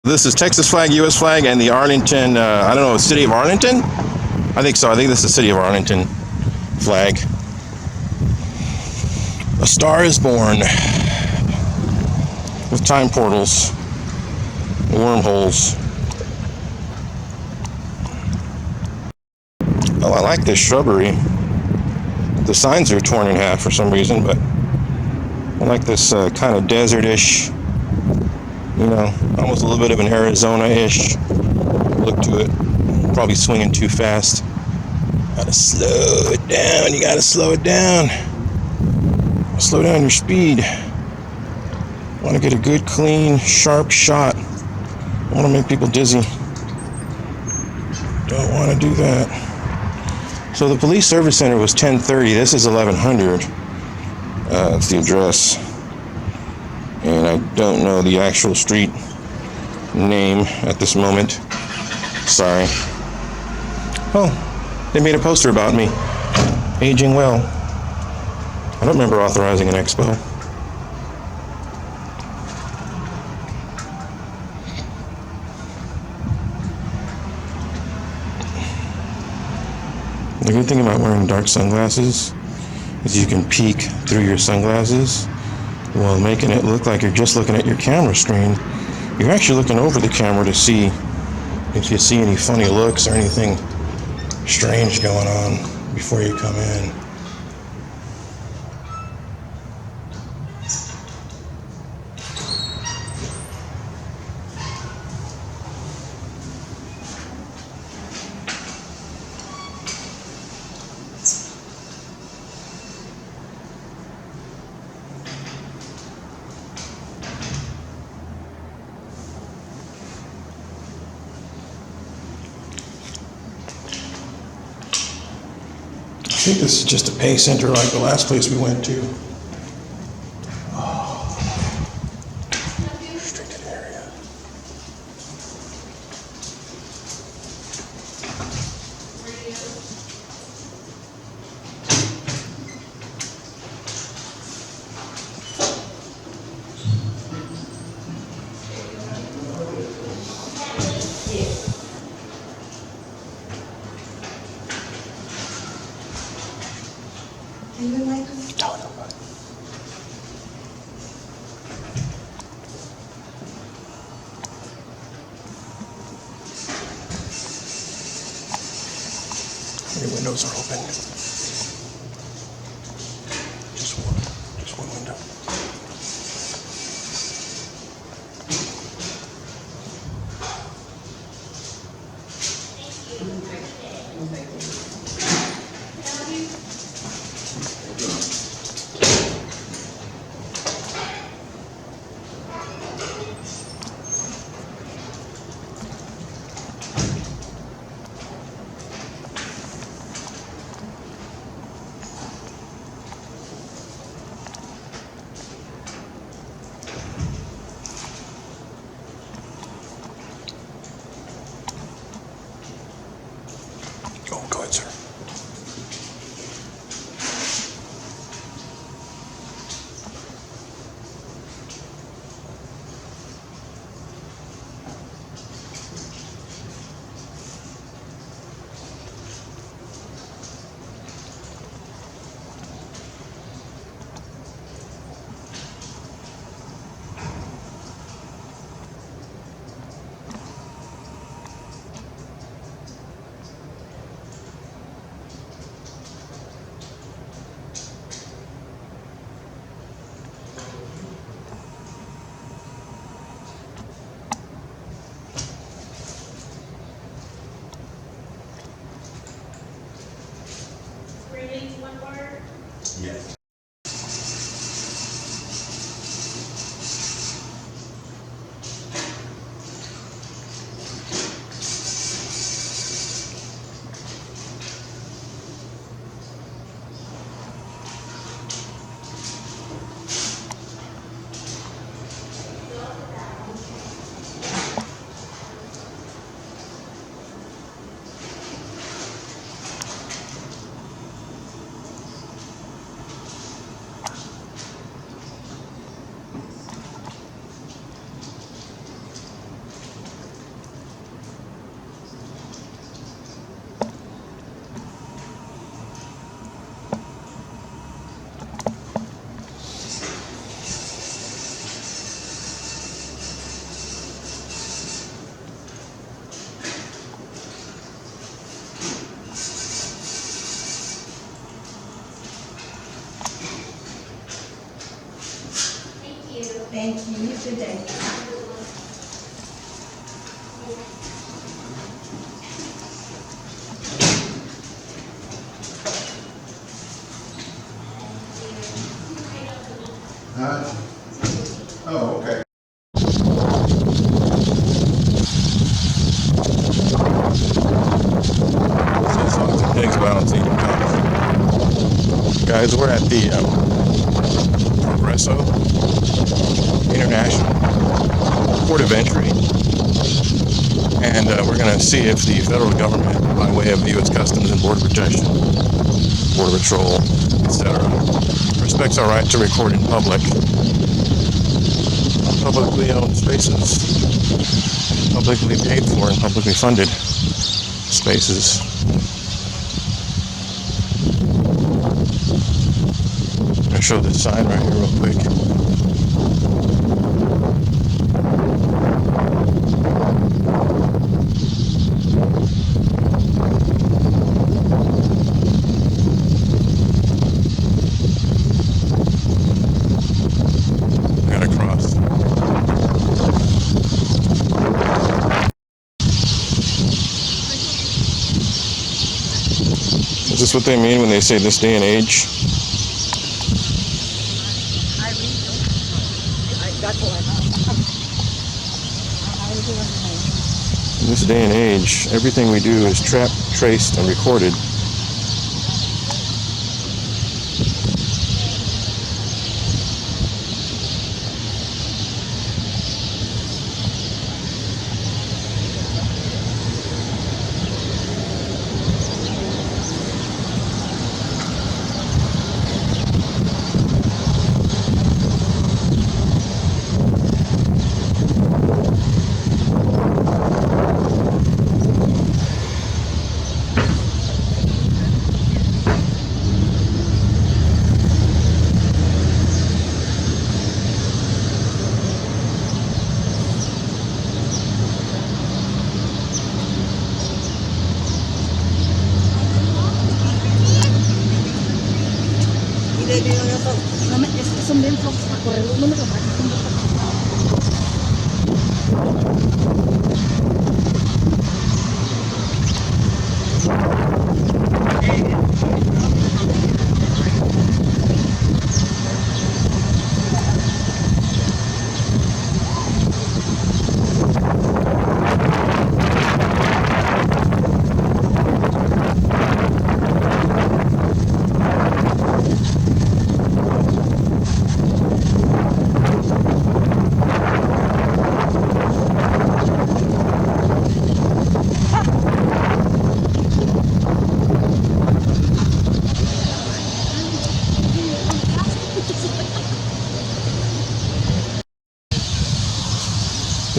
This is Texas flag, U.S. flag, and the Arlington, I don't know, city of Arlington? I think so. I think this is the city of Arlington flag. A star is born with time portals, wormholes. Oh, I like this shrubbery. The signs are torn in half for some reason, but I like this kind of desert-ish, you know, almost a little bit of an Arizona-ish look to it. Probably swinging too fast. Gotta slow it down. You gotta slow it down. Slow down your speed. Want to get a good, clean, sharp shot. Want to make people dizzy. Don't want to do that. So the police service center was 1030. This is 1100. That's the address. And I don't know the actual street name at this moment. Sorry. Oh, they made a poster about me. Aging well. I don't remember authorizing an expo. The good thing about wearing dark sunglasses is you can peek through your sunglasses while making it look like you're just looking at your camera screen. You're actually looking over the camera to see if you see any funny looks or anything strange going on before you come in. I think this is just a pay center like the last place we went to. Oh, restricted area. Your windows are open. Just one window. Good day. Oh, okay. Pigs, but I don't see any cops. Guys, we're at the Progresso International Port of Entry, and we're going to see if the federal government, by way of U.S. Customs and Border Protection, Border Patrol, etc., respects our right to record in public on publicly owned spaces, publicly paid for and publicly funded spaces. I'm going to show this sign right here real quick. I gotta cross. Is this what they mean when they say this day and age? In this day and age, everything we do is trapped, traced, and recorded.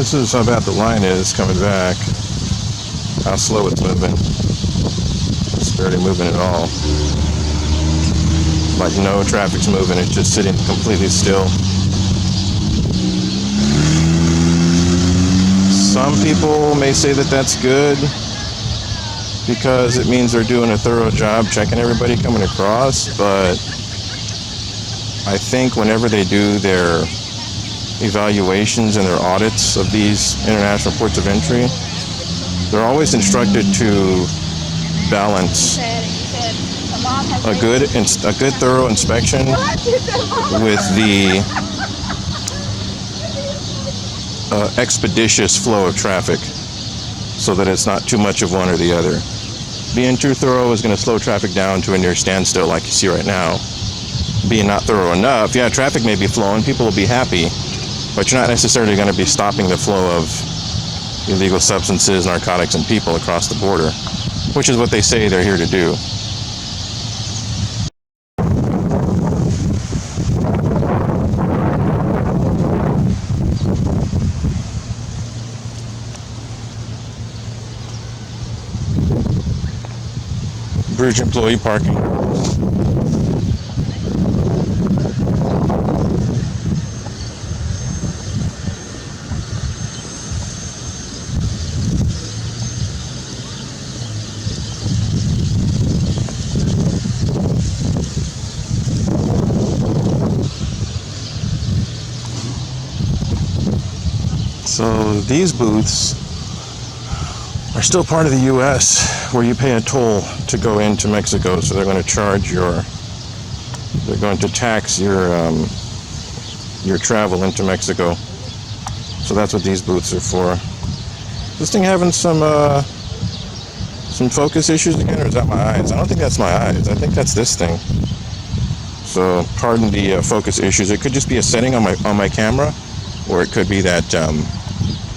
This is how bad the line is coming back. How slow it's moving. It's barely moving at all. Like no traffic's moving, it's just sitting completely still. Some people may say that that's good because it means they're doing a thorough job checking everybody coming across, but I think whenever they do their evaluations and their audits of these international ports of entry, they're always instructed to balance a good thorough inspection with the expeditious flow of traffic, so that it's not too much of one or the other. Being too thorough is going to slow traffic down to a near standstill like you see right now. Being not thorough enough, yeah, traffic may be flowing, people will be happy, but you're not necessarily going to be stopping the flow of illegal substances, narcotics, and people across the border, which is what they say they're here to do. Bridge employee parking. So these booths are still part of the U.S. where you pay a toll to go into Mexico. So they're going to tax your travel into Mexico. So that's what these booths are for. This thing having some focus issues again, or is that my eyes? I don't think that's my eyes. I think that's this thing. So pardon the focus issues. It could just be a setting on my camera, or it could be that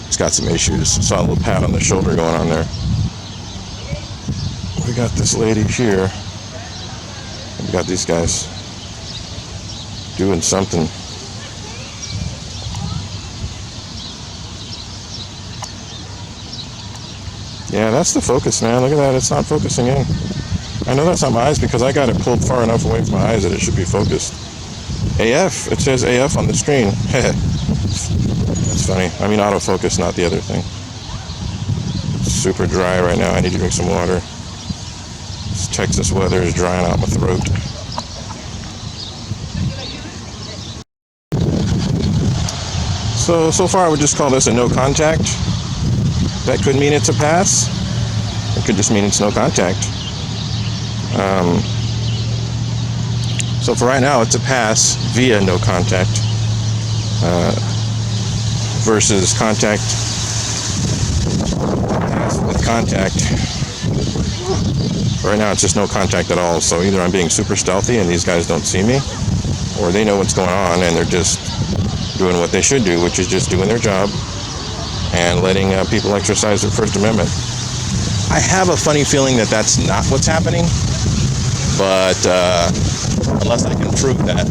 it's got some issues. Saw a little pat on the shoulder going on there. We got this lady here. We got these guys doing something. Yeah, that's the focus, man. Look at that. It's not focusing in. I know that's not my eyes because I got it pulled far enough away from my eyes that it should be focused. AF. It says AF on the screen. That's funny. I mean autofocus, not the other thing. It's super dry right now. I need to drink some water. This Texas weather is drying out my throat. So far I would just call this a no contact. That could mean it's a pass. It could just mean it's no contact. So for right now, it's a pass via no contact versus contact pass with contact. Right now, it's just no contact at all. So either I'm being super stealthy and these guys don't see me, or they know what's going on and they're just doing what they should do, which is just doing their job and letting people exercise their First Amendment. I have a funny feeling that that's not what's happening, but unless I can prove that,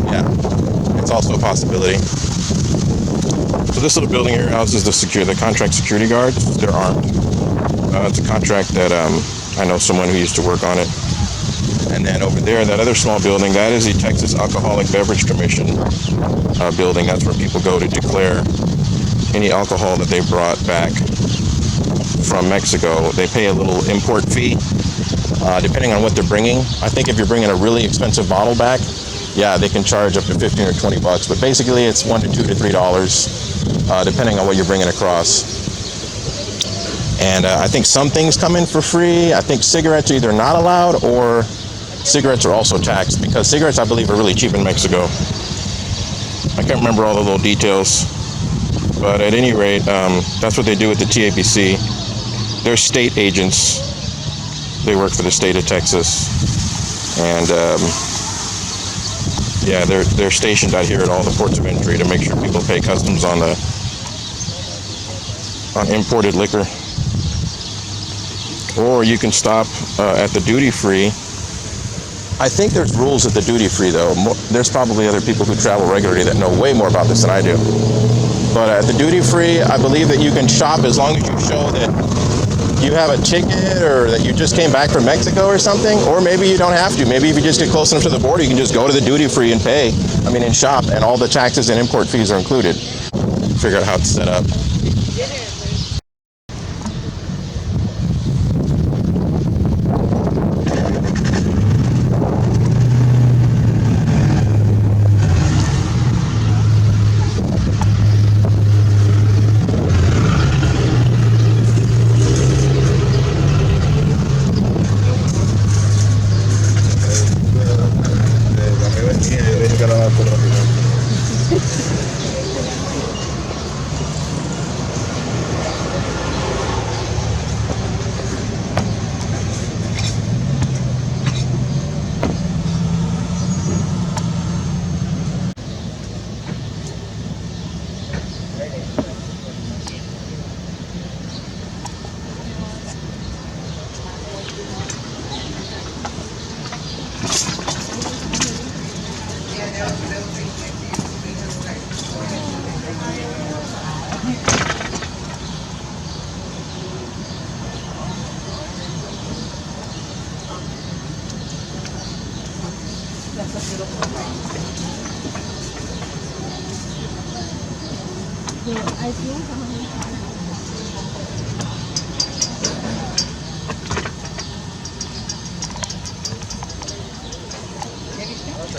yeah, it's also a possibility. So this little building here houses the contract security guards. They're armed. It's a contract that I know someone who used to work on it. And then over there, that other small building, that is the Texas Alcoholic Beverage Commission building. That's where people go to declare any alcohol that they brought back from Mexico. They pay a little import fee, depending on what they're bringing. I think if you're bringing a really expensive bottle back, yeah, they can charge up to $15 or $20. But basically, it's $1 to $2 to $3, depending on what you're bringing across. And I think some things come in for free. I think cigarettes are either not allowed or cigarettes are also taxed, because cigarettes, I believe, are really cheap in Mexico. I can't remember all the little details, but at any rate, that's what they do with the TABC. They're state agents. They work for the state of Texas, and yeah, they're stationed out here at all the ports of entry to make sure people pay customs on imported liquor. Or you can stop at the duty free. I think there's rules at the duty free, though. There's probably other people who travel regularly that know way more about this than I do. But at the duty free, I believe that you can shop as long as you show that you have a ticket or that you just came back from Mexico or something. Or maybe you don't have to. Maybe if you just get close enough to the border, you can just go to the duty free and pay. And shop, and all the taxes and import fees are included. Figure out how it's set up.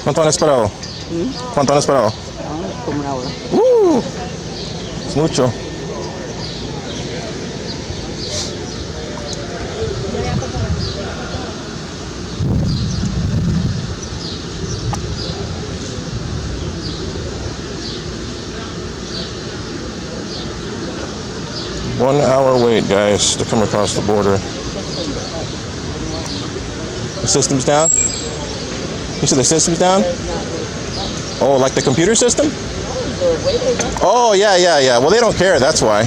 ¿Cuánto han esperado? ¿Cuánto han esperado? Como una hora. It's mucho. One-hour wait, guys, to come across the border. The system's down? You said the system's down? Oh, like the computer system? Oh, yeah. Well, they don't care, that's why.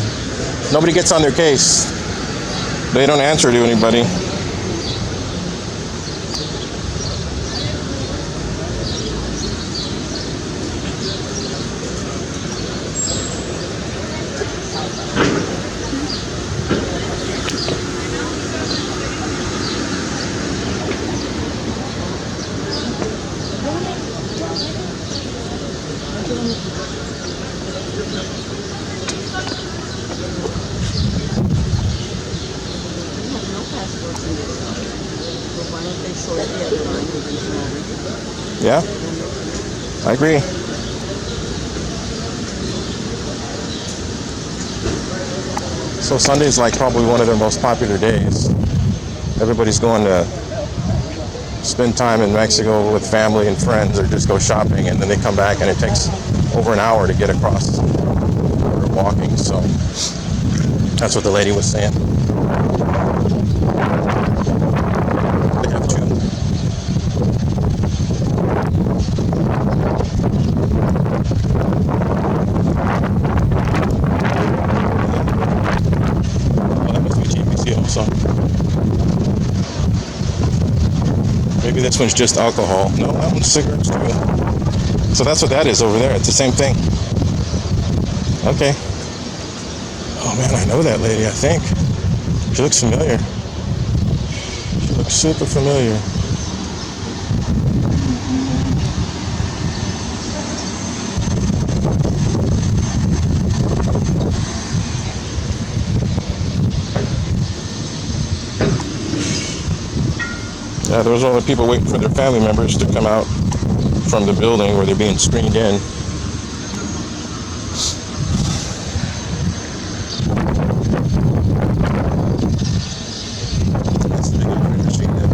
Nobody gets on their case. They don't answer to anybody. Yeah, I agree. So Sunday's like probably one of their most popular days. Everybody's going to spend time in Mexico with family and friends or just go shopping, and then they come back and it takes over an hour to get across the border walking. So that's what the lady was saying. They have two. So maybe this one's just alcohol. No, that one's cigarettes too. So that's what that is over there. It's the same thing. Okay. Oh man, I know that lady, I think. She looks familiar. She looks super familiar. Yeah, those are all the people waiting for their family members to come out from the building where they're being screened in. That's the big machine that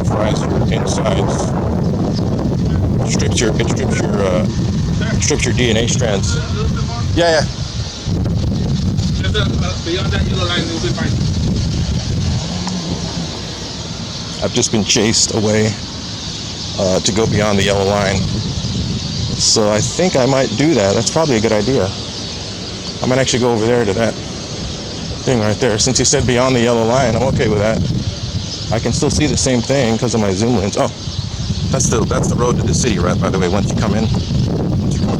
fries your insides. It strips your DNA strands. Yeah. Beyond that yellow line, will be fine. I've just been chased away to go beyond the yellow line. So I think I might do that. That's probably a good idea. I might actually go over there to that thing right there. Since he said beyond the yellow line, I'm okay with that. I can still see the same thing because of my zoom lens. Oh, that's the road to the city, right? By the way, once you come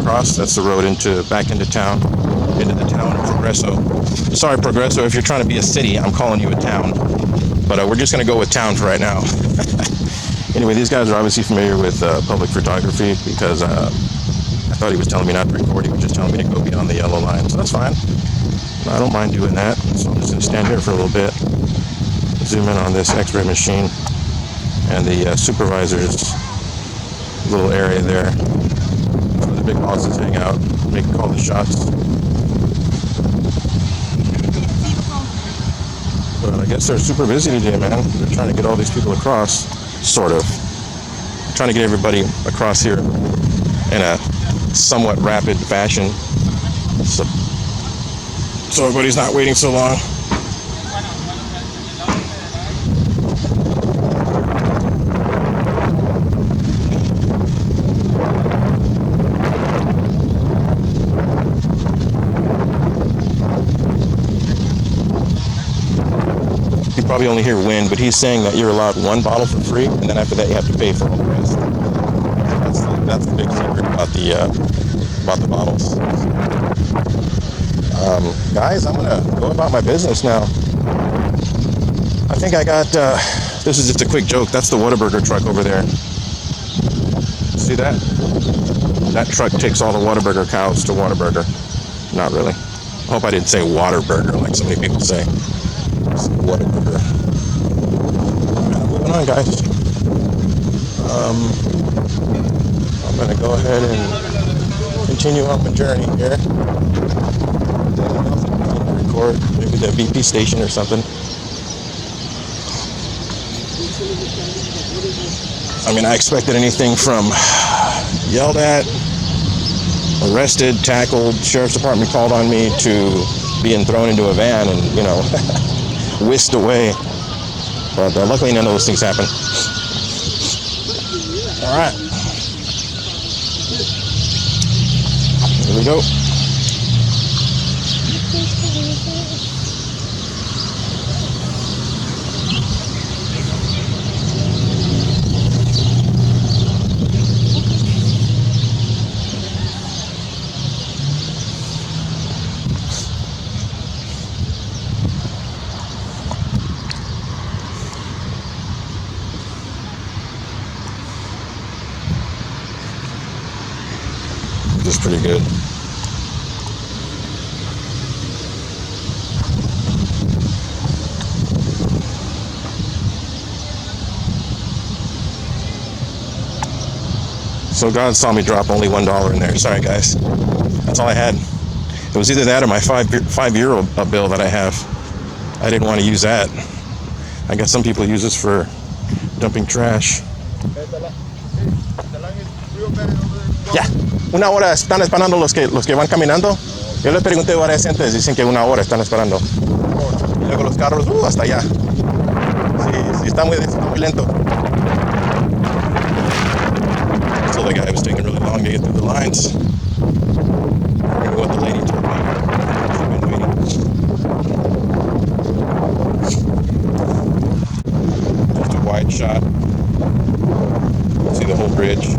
across, that's the road back into town of Progresso. Sorry, Progresso, if you're trying to be a city, I'm calling you a town. But we're just going to go with town for right now. Anyway, these guys are obviously familiar with public photography because I thought he was telling me not to record. He was just telling me to go beyond the yellow line. So that's fine. I don't mind doing that. So I'm just going to stand here for a little bit, zoom in on this x-ray machine and the supervisor's little area there where the big bosses hang out, call the shots. But I guess they're super busy today, man. They're trying to get all these people across, sort of. They're trying to get everybody across here in a somewhat rapid fashion, so everybody's not waiting so long. Probably only hear wind, but he's saying that you're allowed one bottle for free, and then after that you have to pay for all the rest. That's the big secret about the bottles. Guys, I'm gonna go about my business now. I think I got. This is just a quick joke. That's the Whataburger truck over there. See that? That truck takes all the Whataburger cows to Whataburger. Not really. I hope I didn't say Waterburger like so many people say. Whataburger. Moving on, guys. I'm gonna go ahead and continue on my journey here. Record maybe the BP station or something. I mean, I expected anything from yelled at, arrested, tackled, sheriff's department called on me, to being thrown into a van and, you know, whisked away. But luckily none of those things happened. All right. Here we go. Which is pretty good. So God saw me drop only $1 in there. Sorry, guys. That's all I had. It was either that or my €5 bill that I have. I didn't want to use that. I guess some people use this for dumping trash. Ya, una hora están esperando los que van caminando. Yo le pregunté a varias gentes, dicen que una hora están esperando. Y luego los carros, hasta allá. Sí, está muy lento. So the guy was taking really long to get through the lines. I remember what the lady told me. She'd been waiting. Just a wide shot. See the whole bridge.